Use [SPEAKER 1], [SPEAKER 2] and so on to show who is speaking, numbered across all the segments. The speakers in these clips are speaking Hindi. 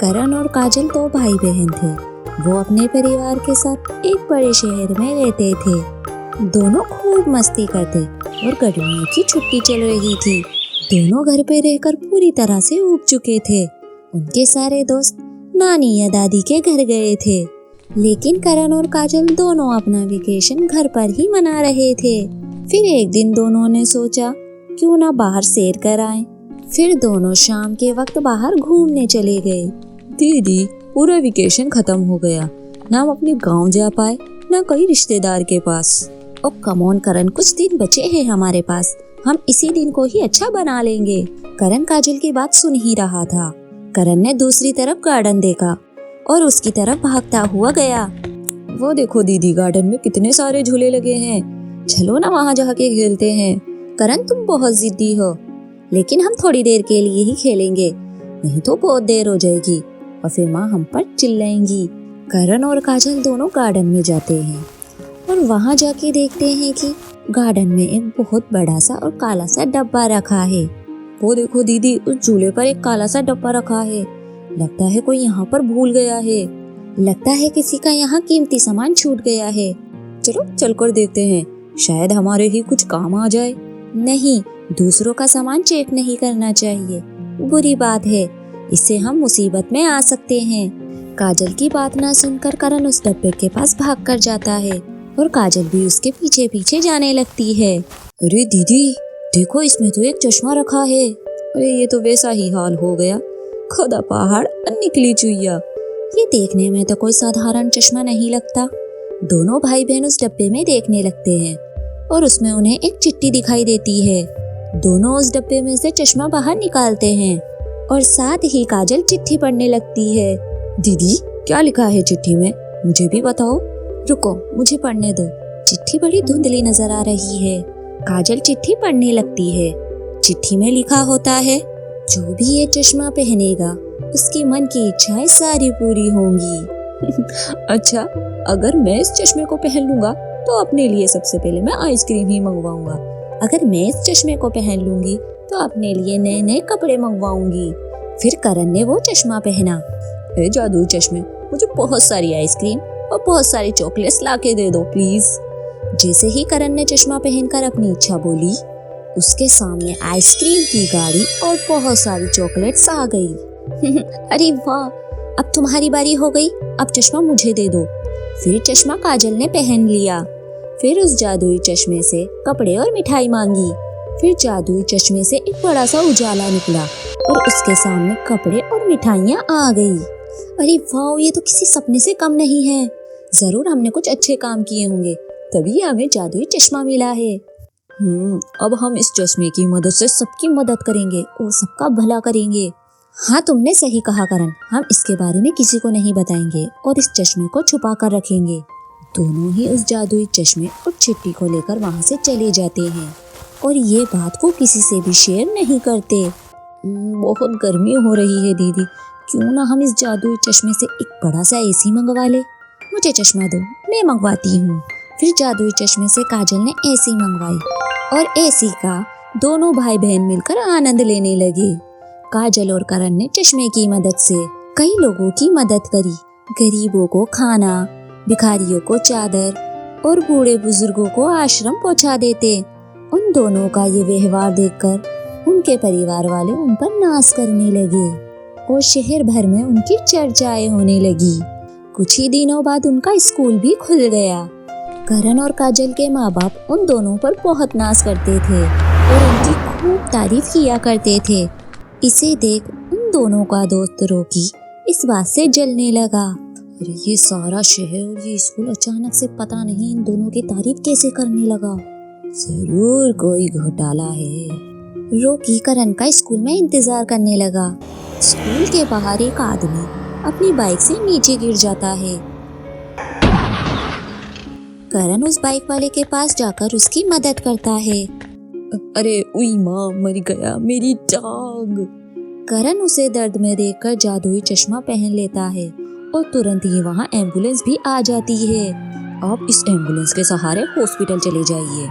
[SPEAKER 1] करण और काजल दो भाई बहन थे। वो अपने परिवार के साथ एक बड़े शहर में रहते थे। दोनों खूब मस्ती करते और गर्मियों की छुट्टी चल रही थी। दोनों घर पे रहकर पूरी तरह से ऊब चुके थे। उनके सारे दोस्त नानी या दादी के घर गए थे, लेकिन करण और काजल दोनों अपना वेकेशन घर पर ही मना रहे थे। फिर एक दिन दोनों ने सोचा क्यों ना बाहर सैर कर आएं। फिर दोनों शाम के वक्त बाहर घूमने चले गए।
[SPEAKER 2] दीदी, पूरा वेकेशन खत्म हो गया, ना हम अपने गांव जा पाए ना कहीं रिश्तेदार के पास।
[SPEAKER 1] ओ कम ऑन करण, कुछ दिन बचे हैं हमारे पास, हम इसी दिन को ही अच्छा बना लेंगे। करण काजल की बात सुन ही रहा था। करण ने दूसरी तरफ गार्डन देखा और उसकी तरफ भागता हुआ गया।
[SPEAKER 2] वो देखो दीदी, गार्डन में कितने सारे झूले लगे हैं, चलो ना वहाँ जाके खेलते हैं।
[SPEAKER 1] करण तुम बहुत जिद्दी हो, लेकिन हम थोड़ी देर के लिए ही खेलेंगे, नहीं तो बहुत देर हो जाएगी और फिर माँ हम पर चिल्लाएंगी। करण और काजल दोनों गार्डन में जाते हैं और वहाँ जाके देखते हैं कि गार्डन में एक बहुत बड़ा सा और काला सा डब्बा रखा है।
[SPEAKER 2] वो देखो दीदी, उस झूले पर एक काला सा डब्बा रखा है।
[SPEAKER 1] लगता है कोई यहाँ पर भूल गया है। लगता है किसी का यहाँ कीमती सामान छूट गया है।
[SPEAKER 2] चलो चलकर देखते हैं, शायद हमारे ही कुछ काम आ जाए।
[SPEAKER 1] नहीं, दूसरों का सामान चेक नहीं करना चाहिए, बुरी बात है, इससे हम मुसीबत में आ सकते हैं। काजल की बात ना सुनकर करण उस डब्बे के पास भाग कर जाता है और काजल भी उसके पीछे पीछे जाने लगती है।
[SPEAKER 2] अरे दीदी देखो, इसमें तो एक चश्मा रखा है। अरे ये तो वैसा ही हाल हो गया, खुदा पहाड़ और निकली चुईया।
[SPEAKER 1] ये देखने में तो कोई साधारण चश्मा नहीं लगता। दोनों भाई बहन उस डब्बे में देखने लगते हैं और उसमें उन्हें एक चिट्ठी दिखाई देती है। दोनों उस डब्बे में से चश्मा बाहर निकालते हैं और साथ ही काजल चिट्ठी पढ़ने लगती है।
[SPEAKER 2] दीदी क्या लिखा है चिट्ठी में, मुझे भी बताओ।
[SPEAKER 1] रुको, मुझे पढ़ने दो। चिट्ठी बड़ी धुंधली नजर आ रही है। काजल चिट्ठी पढ़ने लगती है। चिट्ठी में लिखा होता है, जो भी ये चश्मा पहनेगा उसकी मन की इच्छाएं सारी पूरी होंगी।
[SPEAKER 2] अच्छा, अगर मैं इस चश्मे को पहन लूंगा तो अपने लिए सबसे पहले मैं आइसक्रीम ही मंगवाऊंगा।
[SPEAKER 1] अगर मैं इस चश्मे को पहन लूंगी तो अपने लिए नए नए कपड़े मंगवाऊंगी। फिर करण ने वो चश्मा पहना।
[SPEAKER 2] ए जादुई चश्मे, मुझे बहुत सारी आइसक्रीम और बहुत सारी चॉकलेट्स लाके दे दो प्लीज।
[SPEAKER 1] जैसे ही करण ने चश्मा पहनकर अपनी इच्छा बोली, उसके सामने आइसक्रीम की गाड़ी और बहुत सारी चॉकलेट्स आ गई। अरे वाह, अब तुम्हारी बारी हो गई, अब चश्मा मुझे दे दो। फिर चश्मा काजल ने पहन लिया। फिर उस जादुई चश्मे से कपड़े और मिठाई मांगी। फिर जादुई चश्मे से एक बड़ा सा उजाला निकला और उसके सामने कपड़े और मिठाइयाँ आ गई। अरे वाह, ये तो किसी सपने से कम नहीं है। जरूर हमने कुछ अच्छे काम किए होंगे, तभी हमें जादुई चश्मा मिला है।
[SPEAKER 2] अब हम इस चश्मे की मदद से सबकी मदद करेंगे और सबका भला करेंगे।
[SPEAKER 1] हाँ, तुमने सही कहा करण, हम इसके बारे में किसी को नहीं बताएंगे और इस चश्मे को छुपा कर रखेंगे। दोनों ही उस जादुई चश्मे और चिट्ठी को लेकर वहाँ से चले जाते हैं और ये बात वो किसी से भी शेयर नहीं करते।
[SPEAKER 2] बहुत गर्मी हो रही है दीदी, क्यों ना हम इस जादुई चश्मे से एक बड़ा सा एसी मंगवा ले।
[SPEAKER 1] मुझे चश्मा दो, मैं मंगवाती हूँ। फिर जादुई चश्मे से काजल ने एसी मंगवाई और एसी का दोनों भाई बहन मिलकर आनंद लेने लगे। काजल और करण ने चश्मे की मदद से कई लोगों की मदद करी। गरीबों को खाना, भिखारियों को चादर और बूढ़े बुजुर्गों को आश्रम पहुंचा देते। उन दोनों का ये व्यवहार देखकर उनके परिवार वाले उन पर नाज करने लगे और शहर भर में उनकी चर्चाएं होने लगी। कुछ ही दिनों बाद उनका स्कूल भी खुल गया। करण और काजल के माँ बाप उन दोनों पर बहुत नाज करते थे और उनकी खूब तारीफ किया करते थे। इसे देख उन दोनों का दोस्त रॉकी इस बात से जलने लगा।
[SPEAKER 2] अरे ये सारा शहर और ये स्कूल अचानक से पता नहीं इन दोनों की तारीफ कैसे करने लगा। जरूर कोई घोटाला है।
[SPEAKER 1] रॉकी करण का स्कूल में इंतजार करने लगा। स्कूल के बाहर एक आदमी अपनी बाइक से नीचे गिर जाता है। करण उस बाइक वाले के पास जाकर उसकी मदद करता है।
[SPEAKER 2] अरे उई माँ, मर गया मेरी टांग।
[SPEAKER 1] करण उसे दर्द में देखकर जादुई चश्मा पहन लेता है और तुरंत ही वहाँ एम्बुलेंस भी आ जाती है।
[SPEAKER 2] आप इस एम्बुलेंस के सहारे हॉस्पिटल चले जाइए।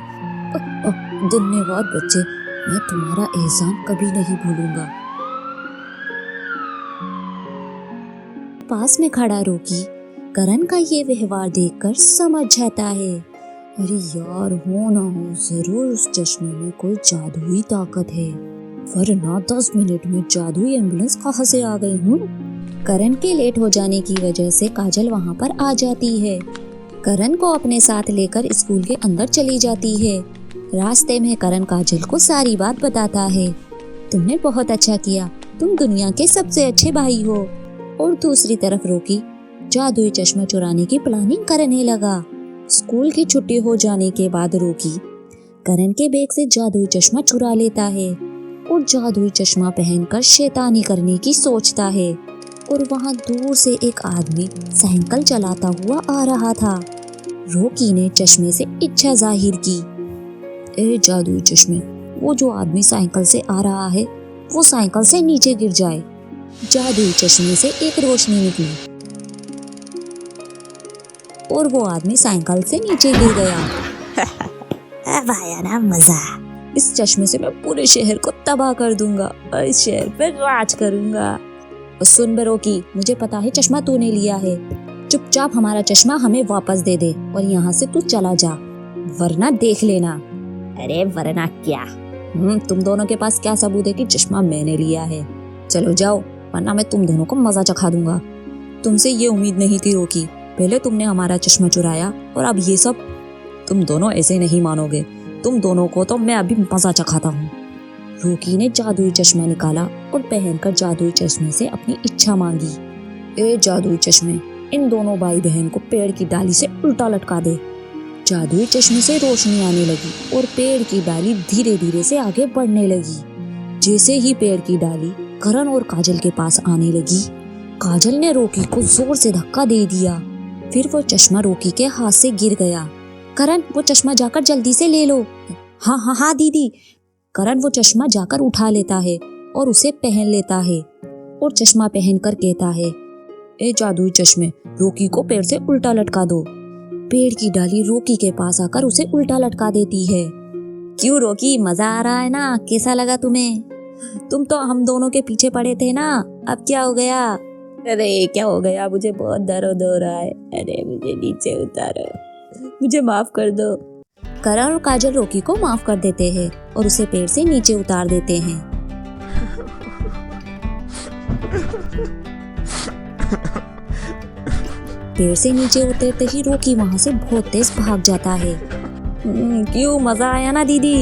[SPEAKER 2] धन्यवाद बच्चे, मैं तुम्हारा एहसान कभी नहीं भूलूंगा।
[SPEAKER 1] पास में खड़ा रोकी करण का ये व्यवहार देखकर समझ जाता है। अरे यार, हो ना हो जरूर उस चश्मे में कोई जादुई ताकत है, वरना 10 मिनट में जादुई एम्बुलेंस कहाँ से आ गई हूँ। करण के लेट हो जाने की वजह से काजल वहाँ पर आ जाती है। करण को अपने साथ लेकर स्कूल के अंदर चली जाती है। रास्ते में करण काजल को सारी बात बताता है। तुमने बहुत अच्छा किया, तुम दुनिया के सबसे अच्छे भाई हो। और दूसरी तरफ रोकी जादुई चश्मा चुराने की प्लानिंग करने लगा। स्कूल की छुट्टी हो जाने के बाद रोकी करण के बैग से जादुई चश्मा चुरा लेता है और जादुई चश्मा पहनकर शैतानी करने की सोचता है। और वहाँ दूर से एक आदमी साइकिल चलाता हुआ आ रहा था। रोकी ने चश्मे से इच्छा जाहिर की, ए जादुई चश्मे, वो जो आदमी साइकिल से आ रहा है वो साइकिल से नीचे गिर जाए। जादुई चश्मे से एक रोशनी निकली और वो आदमी साइकिल से नीचे गिर गया।
[SPEAKER 2] अब आया ना मजा।
[SPEAKER 1] इस चश्मे से मैं पूरे शहर को तबाह कर दूंगा और इस शहर पर राज करूंगा। और सुन बे रोकी, मुझे पता है चश्मा तूने लिया है, चुपचाप हमारा चश्मा हमें वापस दे दे और यहाँ से तू चला जा, वरना देख लेना।
[SPEAKER 2] अरे वरना क्या?
[SPEAKER 1] तुम दोनों के पास क्या सबूत है कि चश्मा मैंने लिया है? चलो जाओ, वरना मैं तुम दोनों को मजा चखा दूंगा। तुमसे ये उम्मीद नहीं थी रोकी, पहले तुमने हमारा चश्मा चुराया और अब ये सब। तुम दोनों ऐसे नहीं मानोगे, तुम दोनों को तो मैं अभी मजा चखाता हूँ। रोकी ने जादुई चश्मा निकाला और पहनकर जादुई चश्मे से अपनी इच्छा मांगी। ए जादुई चश्मे, इन दोनों भाई बहन को पेड़ की डाली से उल्टा लटका दे। जादुई चश्मे से रोशनी आने लगी और पेड़ की डाली धीरे धीरे से आगे बढ़ने लगी। जैसे ही पेड़ की डाली करण और काजल के पास आने लगी, काजल ने रोकी को जोर से धक्का दे दिया। फिर वो चश्मा रोकी के हाथ से गिर गया। करण, वो चश्मा जाकर जल्दी से ले लो। हाँ हाँ हाँ दीदी। करण वो चश्मा जाकर उठा लेता है और उसे पहन लेता है और चश्मा पहनकर कहता है, ए जादुई चश्मे, रोकी को पेड़ से उल्टा लटका दो। पेड़ की डाली रोकी के पास आकर उसे उल्टा लटका देती है। क्यों रोकी, मजा आ रहा है ना? कैसा लगा तुम्हें? तुम तो हम दोनों के पीछे पड़े थे ना, अब क्या हो गया? अरे क्या हो गया, मुझे बहुत दर्द हो रहा है। अरे मुझे नीचे उतारो, मुझे माफ कर दो। करण और काजल रोकी को माफ कर देते हैं और उसे पेड़ से नीचे उतार देते हैं। पेड़ से नीचे उतरते ही रोकी वहाँ से बहुत तेज भाग जाता है। क्यों, मजा आया ना दीदी?